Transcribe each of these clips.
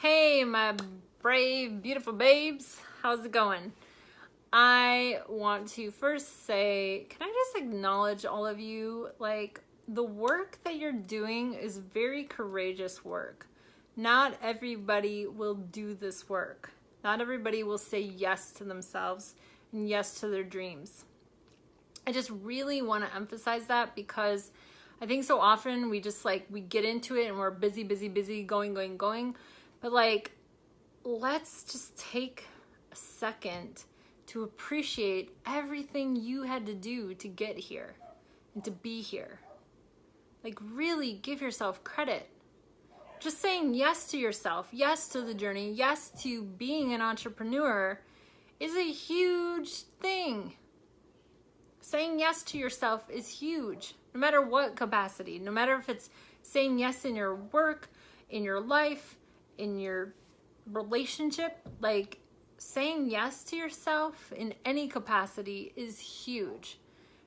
Hey, my brave, beautiful babes. How's it going? I want to first say, can I just acknowledge all of you? Like, the work that you're doing is very courageous work. Not everybody will do this work. Not everybody will say yes to themselves and yes to their dreams. I just really want to emphasize that because I think so often we just we get into it and we're busy, going. But let's just take a second to appreciate everything you had to do to get here and to be here. Really give yourself credit. Just saying yes to yourself, yes to the journey, yes to being an entrepreneur is a huge thing. Saying yes to yourself is huge, no matter what capacity, no matter if it's saying yes in your work, in your life, in your relationship. Saying yes to yourself in any capacity is huge.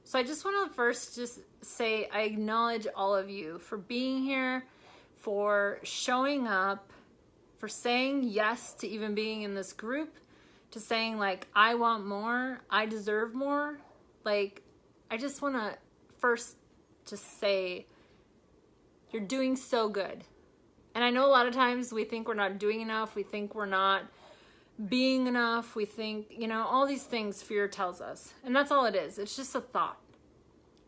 So I just want to first just say I acknowledge all of you for being here, for showing up, for saying yes to even being in this group, to saying I want more, I deserve more. I just want to first just say you're doing so good. And I know a lot of times we think we're not doing enough. We think we're not being enough. We think, all these things fear tells us. And that's all it is. It's just a thought.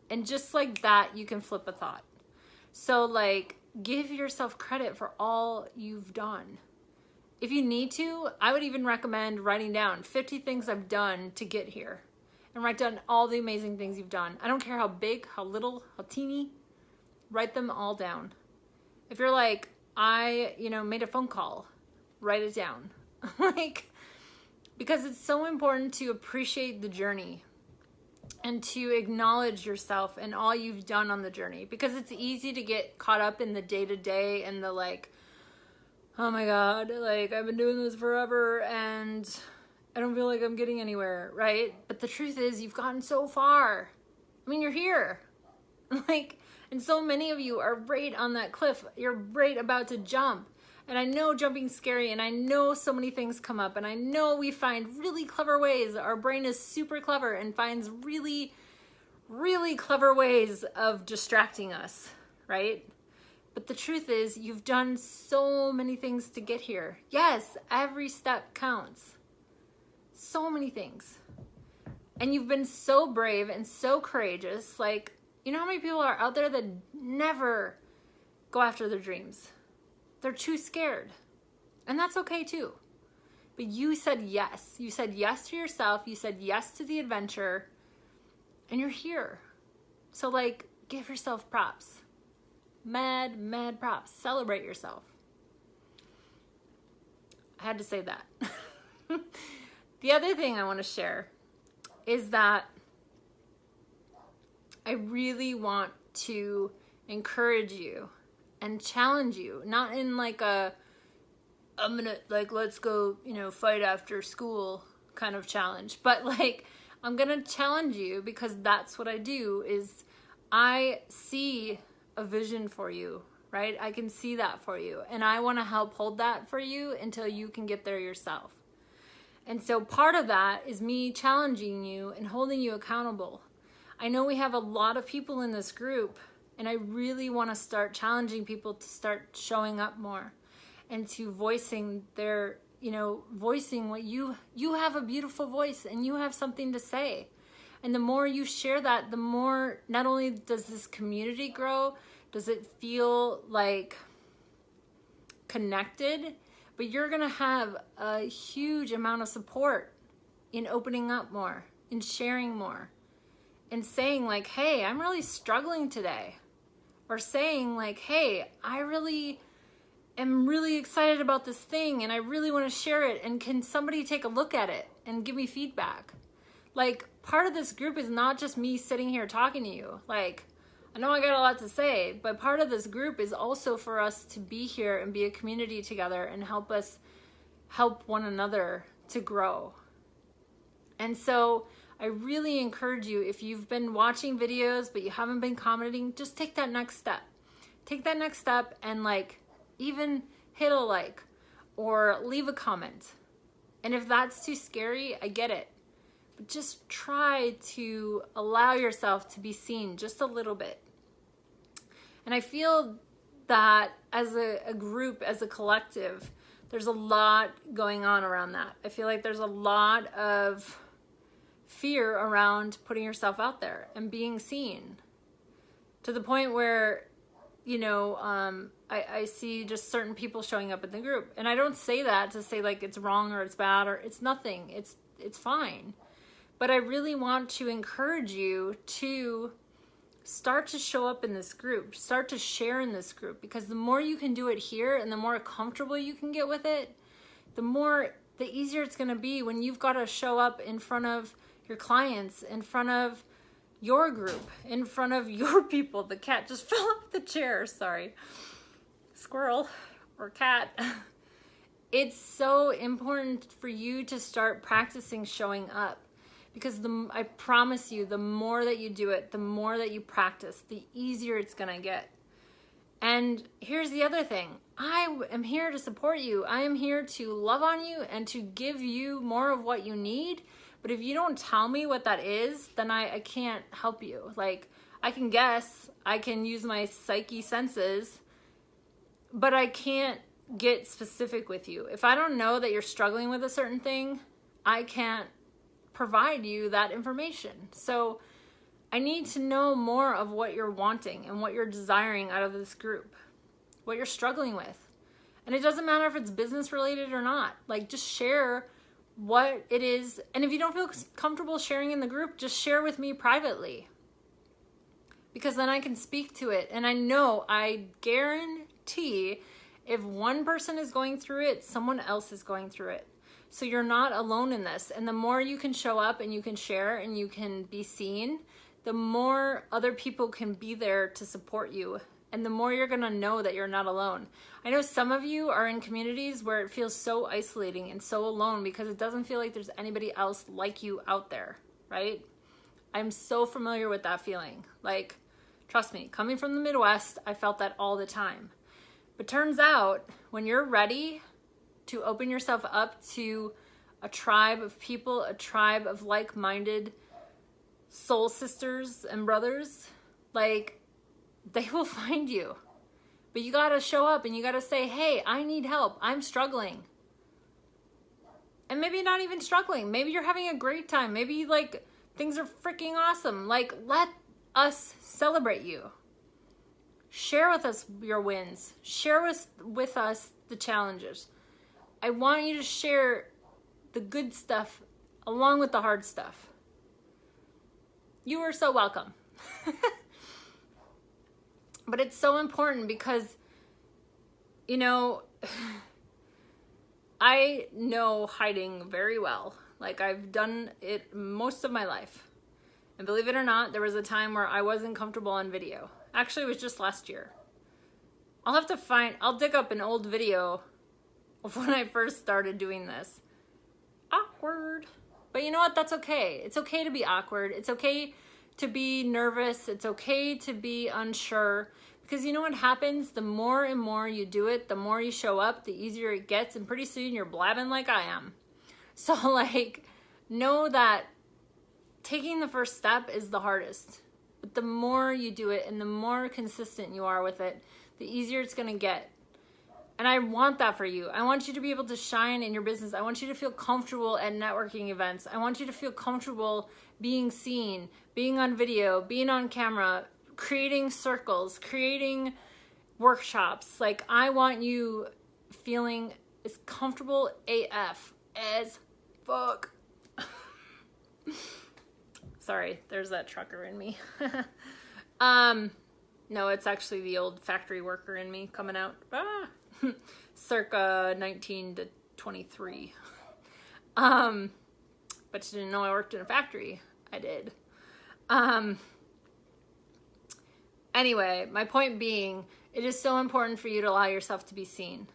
And just like that, you can flip a thought. So give yourself credit for all you've done. If you need to, I would even recommend writing down 50 things I've done to get here. And write down all the amazing things you've done. I don't care how big, how little, how teeny. Write them all down. If you're I, made a phone call, write it down. Because it's so important to appreciate the journey and to acknowledge yourself and all you've done on the journey. Because it's easy to get caught up in the day-to-day and the oh my God, I've been doing this forever and I don't feel like I'm getting anywhere, right? But the truth is you've gotten so far. I mean, you're here. And so many of you are right on that cliff. You're right about to jump. And I know jumping's scary, and I know so many things come up, and I know we find really clever ways. Our brain is super clever and finds really, really clever ways of distracting us, right? But the truth is you've done so many things to get here. Yes, every step counts. So many things. And you've been so brave and so courageous. You know how many people are out there that never go after their dreams? They're too scared. And that's okay too. But you said yes. You said yes to yourself. You said yes to the adventure. And you're here. So give yourself props. Mad props. Celebrate yourself. I had to say that. The other thing I want to share is that I really want to encourage you and challenge you, not in I'm gonna let's go, fight after school kind of challenge, but I'm gonna challenge you because that's what I do. Is I see a vision for you, right? I can see that for you, and I want to help hold that for you until you can get there yourself. And so part of that is me challenging you and holding you accountable. I know we have a lot of people in this group, and I really want to start challenging people to start showing up more and to voicing their, voicing what you have a beautiful voice and you have something to say. And the more you share that, the more not only does this community grow, does it feel connected, but you're going to have a huge amount of support in opening up more, in sharing more, in saying hey, I'm really struggling today. Or saying hey, I really am really excited about this thing and I really want to share it. And can somebody take a look at it and give me feedback? Part of this group is not just me sitting here talking to you. I know I got a lot to say, but part of this group is also for us to be here and be a community together and help one another to grow. And so I really encourage you, if you've been watching videos but you haven't been commenting, just take that next step. Take that next step and even hit a like or leave a comment. And if that's too scary, I get it. But just try to allow yourself to be seen just a little bit. And I feel that as a group, as a collective, there's a lot going on around that. I feel like there's a lot of fear around putting yourself out there and being seen, to the point where, you know, I see just certain people showing up in the group. And I don't say that to say like it's wrong or it's bad or it's nothing. It's fine. But I really want to encourage you to start to show up in this group, start to share in this group, because the more you can do it here and the more comfortable you can get with it, the easier it's going to be when you've got to show up in front of your clients, in front of your group, in front of your people. The cat just fell off the chair. Sorry. Squirrel or cat. It's so important for you to start practicing showing up, because I promise you, the more that you do it, the more that you practice, the easier it's going to get. And here's the other thing. I am here to support you. I am here to love on you and to give you more of what you need. But if you don't tell me what that is, then I can't help you. Like, I can guess, I can use my psyche senses, but I can't get specific with you. If I don't know that you're struggling with a certain thing, I can't provide you that information. So I need to know more of what you're wanting and what you're desiring out of this group, what you're struggling with. And it doesn't matter if it's business related or not. Like, just share what it is. And if you don't feel comfortable sharing in the group, just share with me privately, because then I can speak to it. And I guarantee if one person is going through it, someone else is going through it. So you're not alone in this. And the more you can show up and you can share and you can be seen, the more other people can be there to support you. And the more you're going to know that you're not alone. I know some of you are in communities where it feels so isolating and so alone because it doesn't feel like there's anybody else like you out there, right? I'm so familiar with that feeling. Like, trust me, coming from the Midwest, I felt that all the time. But turns out, when you're ready to open yourself up to a tribe of people, a tribe of like-minded soul sisters and brothers, like, they will find you. But you gotta show up and you gotta say, hey, I need help. I'm struggling. And maybe not even struggling. Maybe you're having a great time. Maybe like things are freaking awesome. Like, let us celebrate you. Share with us your wins. Share with us the challenges. I want you to share the good stuff along with the hard stuff. You are so welcome. But it's so important because, you know, I know hiding very well. Like, I've done it most of my life. And believe it or not, there was a time where I wasn't comfortable on video. Actually, it was just last year. I'll dig up an old video of when I first started doing this. Awkward. But you know what? That's okay. It's okay to be awkward. It's okay to be nervous. It's okay to be unsure. Because you know what happens? The more and more you do it, the more you show up, the easier it gets. And pretty soon you're blabbing like I am. So like, know that taking the first step is the hardest. But the more you do it and the more consistent you are with it, the easier it's going to get. And I want that for you. I want you to be able to shine in your business. I want you to feel comfortable at networking events. I want you to feel comfortable being seen, being on video, being on camera, creating circles, creating workshops. Like, I want you feeling as comfortable AF as fuck. Sorry, there's that trucker in me. No, it's actually the old factory worker in me coming out. Circa 19 to 23. But you didn't know I worked in a factory. I did. Anyway, my point being, it is so important for you to allow yourself to be seen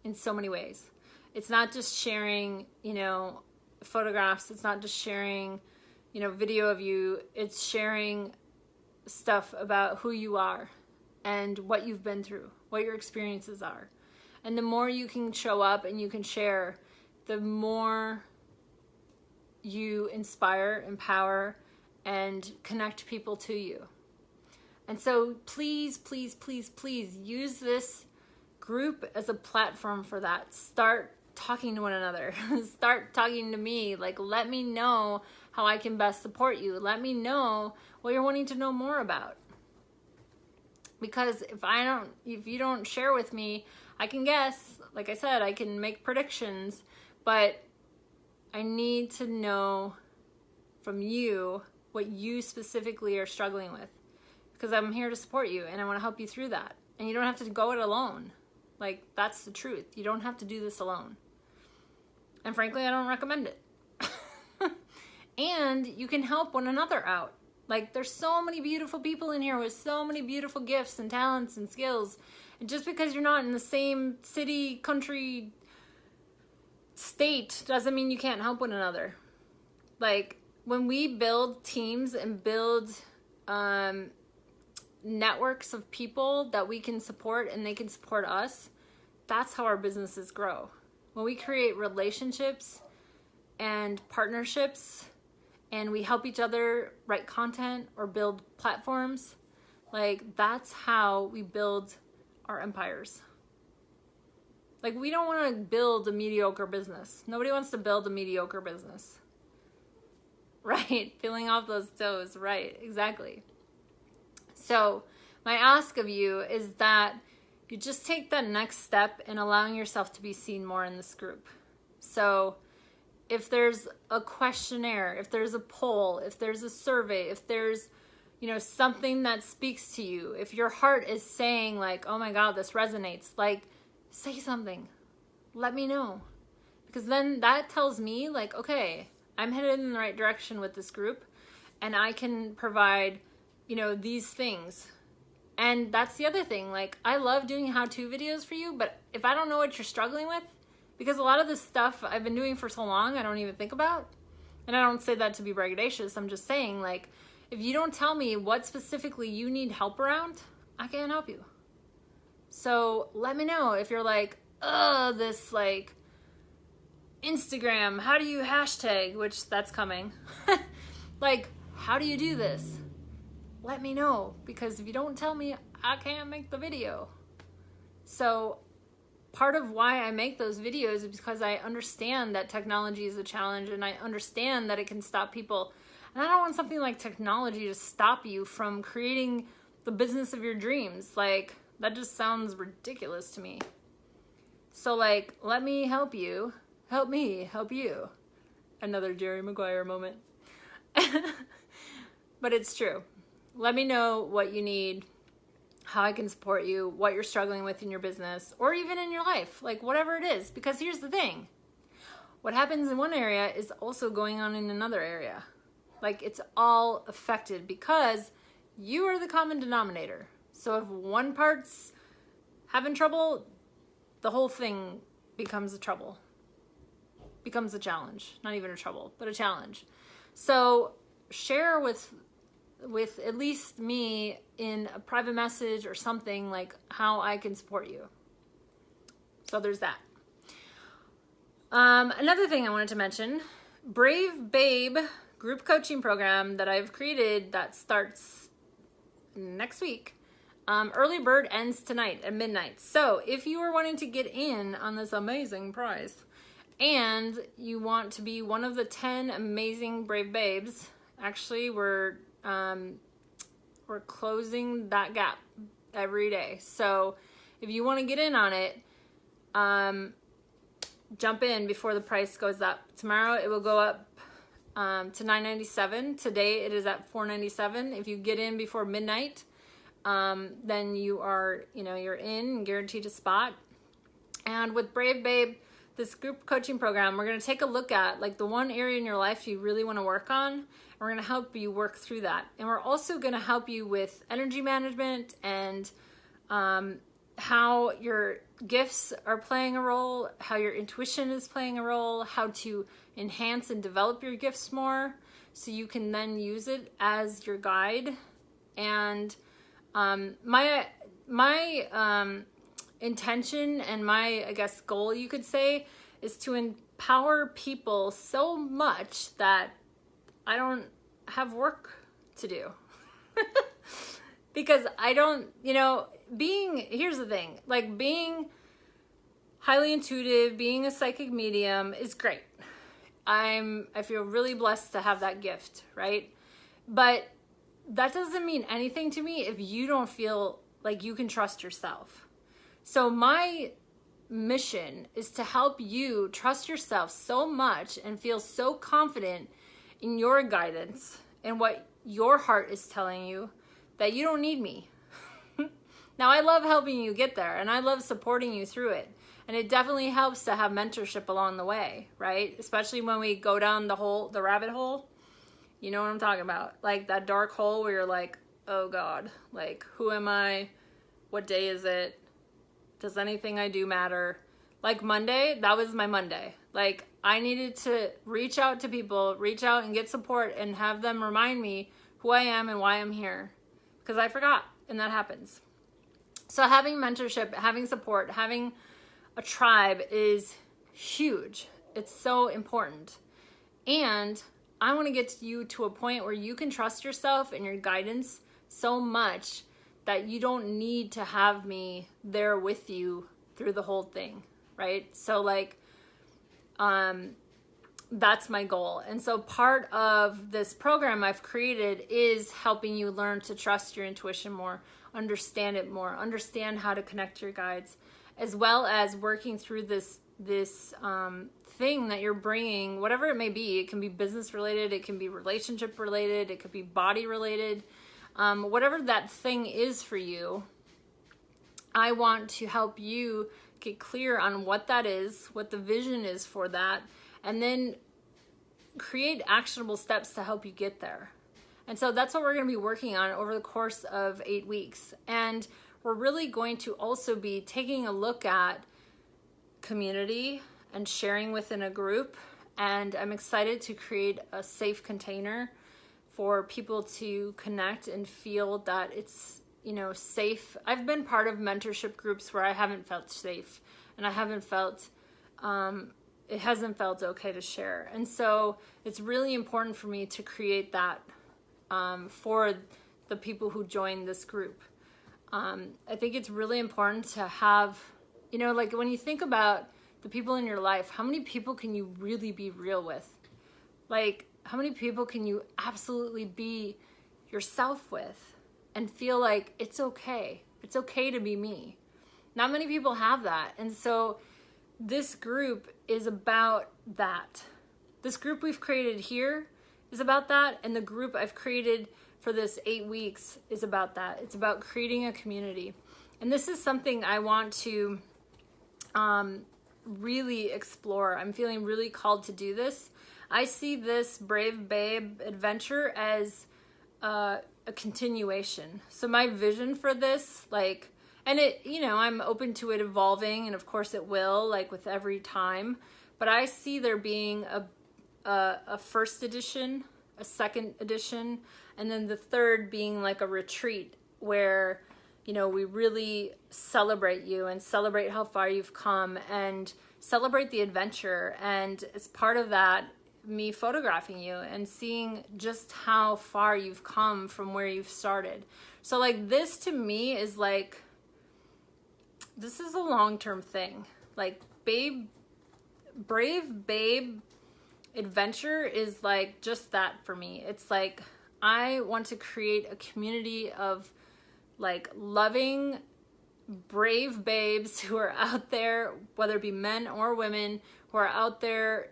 in so many ways. It's not just sharing, you know, photographs. It's not just sharing, you know, video of you. It's sharing stuff about who you are and what you've been through, what your experiences are. And the more you can show up and you can share, the more you inspire, empower, and connect people to you. And so please, please, please, please use this group as a platform for that. Start talking to one another. Start talking to me. Like, let me know how I can best support you. Let me know what you're wanting to know more about. Because if you don't share with me, I can guess, like I said, I can make predictions, but I need to know from you what you specifically are struggling with, because I'm here to support you and I want to help you through that. And you don't have to go it alone. Like, that's the truth. You don't have to do this alone. And frankly, I don't recommend it. And you can help one another out. Like, there's so many beautiful people in here with so many beautiful gifts and talents and skills. And just because you're not in the same city, country, state doesn't mean you can't help one another. Like, when we build teams and build networks of people that we can support and they can support us, that's how our businesses grow. When we create relationships and partnerships and we help each other write content or build platforms, like, that's how we build our empires. Like, we don't want to build a mediocre business. Nobody wants to build a mediocre business. Right? Peeling off those toes. Right. Exactly. So my ask of you is that you just take that next step in allowing yourself to be seen more in this group. So if there's a questionnaire, if there's a poll, if there's a survey, if there's, something that speaks to you, if your heart is saying like, oh my God, this resonates, like, say something. Let me know. Because then that tells me like, okay, I'm headed in the right direction with this group and I can provide, these things. And that's the other thing. Like, I love doing how-to videos for you, but if I don't know what you're struggling with, because a lot of this stuff I've been doing for so long, I don't even think about. And I don't say that to be braggadocious. I'm just saying, like, if you don't tell me what specifically you need help around, I can't help you. So let me know if you're like, this like Instagram, how do you hashtag, which that's coming. Like, how do you do this? Let me know, because if you don't tell me, I can't make the video. So part of why I make those videos is because I understand that technology is a challenge and I understand that it can stop people. And I don't want something like technology to stop you from creating the business of your dreams. Like, that just sounds ridiculous to me. So like, let me help you. Help me help you. Another Jerry Maguire moment. But it's true. Let me know what you need, how I can support you, what you're struggling with in your business, or even in your life, like whatever it is. Because here's the thing. What happens in one area is also going on in another area. Like, it's all affected because you are the common denominator. So if one part's having trouble, the whole thing becomes a trouble. Becomes a challenge. Not even a trouble, but a challenge. So share with at least me in a private message or something, like how I can support you. So there's that. Another thing I wanted to mention, Brave Babe group coaching program that I've created that starts next week. Early bird ends tonight at midnight. So if you are wanting to get in on this amazing prize and you want to be one of the 10 amazing Brave Babes, actually we're closing that gap every day. So if you want to get in on it, jump in before the price goes up. Tomorrow it will go up to $9.97. Today it is at $4.97. If you get in before midnight, then you are, you're in and guaranteed a spot. And with Brave Babe, this group coaching program, we're going to take a look at like the one area in your life you really want to work on. And we're going to help you work through that. And we're also going to help you with energy management and how your gifts are playing a role, how your intuition is playing a role, how to enhance and develop your gifts more so you can then use it as your guide. And my intention and my, I guess, goal, you could say, is to empower people so much that I don't have work to do. Because I don't, here's the thing, like being highly intuitive, being a psychic medium is great. I feel really blessed to have that gift, right? But that doesn't mean anything to me if you don't feel like you can trust yourself. So my mission is to help you trust yourself so much and feel so confident in your guidance and what your heart is telling you that you don't need me. Now, I love helping you get there, and I love supporting you through it. And it definitely helps to have mentorship along the way, right? Especially when we go down the rabbit hole. You know what I'm talking about? Like that dark hole where you're like, oh God, like who am I? What day is it? Does anything I do matter? Like Monday, that was my Monday. Like I needed to reach out to people, reach out and get support and have them remind me who I am and why I'm here. Because I forgot, and that happens. So having mentorship, having support, having a tribe is huge. It's so important. And I want to get you to a point where you can trust yourself and your guidance so much that you don't need to have me there with you through the whole thing, right? So like, that's my goal. And so part of this program I've created is helping you learn to trust your intuition more, understand it more, understand how to connect your guides, as well as working through this thing that you're bringing, whatever it may be. It can be business related, it can be relationship related, it could be body related, whatever that thing is for you. I want to help you get clear on what that is, what the vision is for that, and then create actionable steps to help you get there. And so that's what we're going to be working on over the course of 8 weeks. And we're really going to also be taking a look at community and sharing within a group. And I'm excited to create a safe container for people to connect and feel that it's, safe. I've been part of mentorship groups where I haven't felt safe and I haven't felt, it hasn't felt okay to share. And so it's really important for me to create that for the people who join this group. I think it's really important to have, like when you think about the people in your life, how many people can you really be real with? Like, how many people can you absolutely be yourself with and feel like it's okay? It's okay to be me. Not many people have that. And so this group is about that. This group we've created here is about that. And the group I've created for this 8 weeks is about that. It's about creating a community. And this is something I want to really explore. I'm feeling really called to do this. I see this Brave Babe adventure as a continuation. So my vision for this, and it, I'm open to it evolving, and of course it will, with every time. But I see there being a first edition, a second edition, and then the third being like a retreat where, we really celebrate you and celebrate how far you've come and celebrate the adventure. And as part of that, me photographing you and seeing just how far you've come from where you've started. So this to me is this is a long-term thing. Brave Babe adventure is just that for me. It's I want to create a community of loving, brave babes who are out there, whether it be men or women, who are out there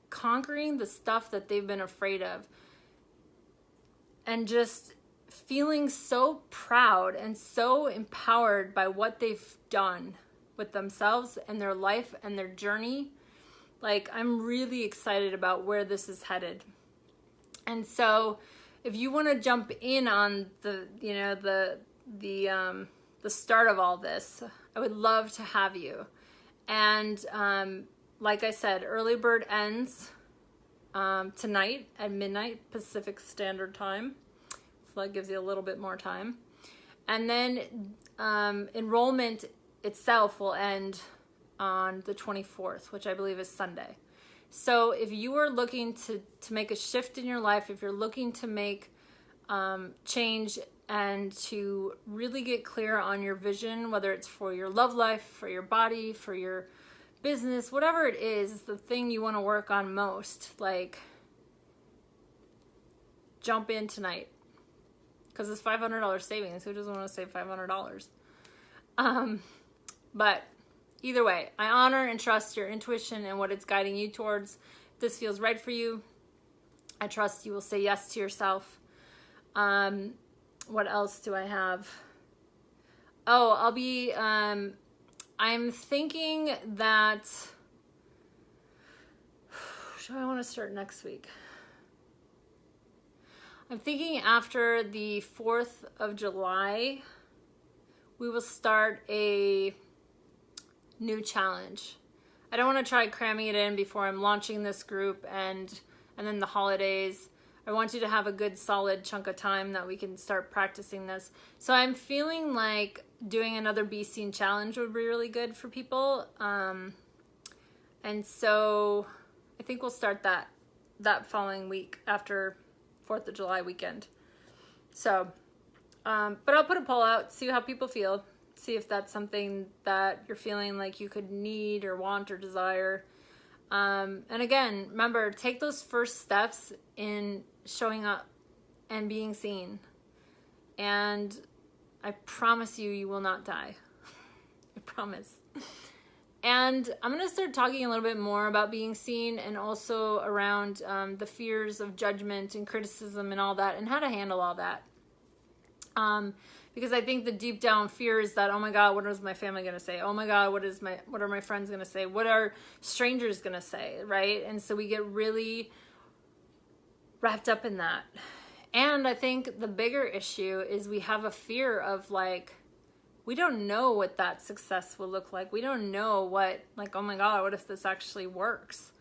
conquering the stuff that they've been afraid of, and just feeling so proud and so empowered by what they've done with themselves and their life and their journey. I'm really excited about where this is headed. And so if you want to jump in on the start of all this, I would love to have you. And like I said, early bird ends tonight at midnight Pacific Standard Time. So that gives you a little bit more time. And then enrollment itself will end on the 24th, which I believe is Sunday. So if you are looking to make a shift in your life, if you're looking to make change and to really get clear on your vision, whether it's for your love life, for your body, for your business, whatever it is, the thing you want to work on most, like, jump in tonight, because it's $500 savings. Who doesn't want to save $500? But either way, I honor and trust your intuition and what it's guiding you towards. If this feels right for you, I trust you will say yes to yourself. What else do I have? Oh, I'm thinking that, should I want to start next week? I'm thinking after the 4th of July, we will start a new challenge. I don't want to try cramming it in before I'm launching this group and then the holidays. I want you to have a good solid chunk of time that we can start practicing this. So I'm feeling like doing another Be Seen challenge would be really good for people. And so I think we'll start that following week after 4th of July weekend. So, but I'll put a poll out, see how people feel, see if that's something that you're feeling like you could need or want or desire. And again, remember, take those first steps in showing up and being seen. And I promise you, you will not die. I promise. And I'm going to start talking a little bit more about being seen and also around the fears of judgment and criticism and all that and how to handle all that. Because I think the deep down fear is that, oh my God, what is my family going to say? Oh my God, what are my friends going to say? What are strangers going to say, right? And so we get really wrapped up in that. And I think the bigger issue is we have a fear of, like, we don't know what that success will look like. We don't know what, like, oh my God, what if this actually works,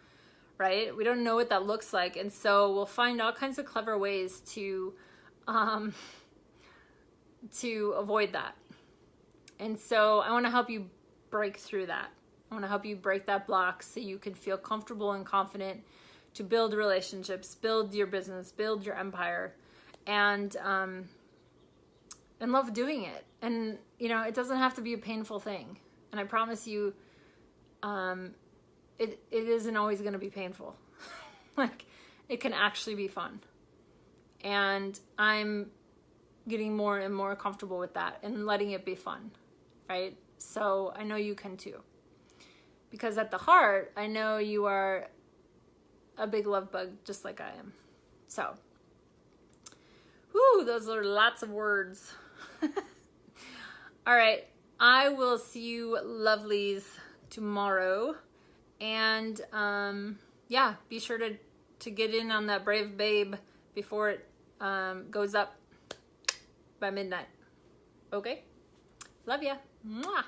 right? We don't know what that looks like. And so we'll find all kinds of clever ways to avoid that. And so I want to help you break through that. I want to help you break that block so you can feel comfortable and confident to build relationships, build your business, build your empire, and love doing it. And, you know, it doesn't have to be a painful thing. And I promise you, it isn't always going to be painful. Like, it can actually be fun. And I'm getting more and more comfortable with that and letting it be fun, right? So I know you can too. Because at the heart, I know you are a big love bug just like I am. So, whoo, those are lots of words. All right, I will see you lovelies tomorrow. And yeah, be sure to get in on that Brave Babe before it goes up by midnight. Okay? Love ya. Mwah.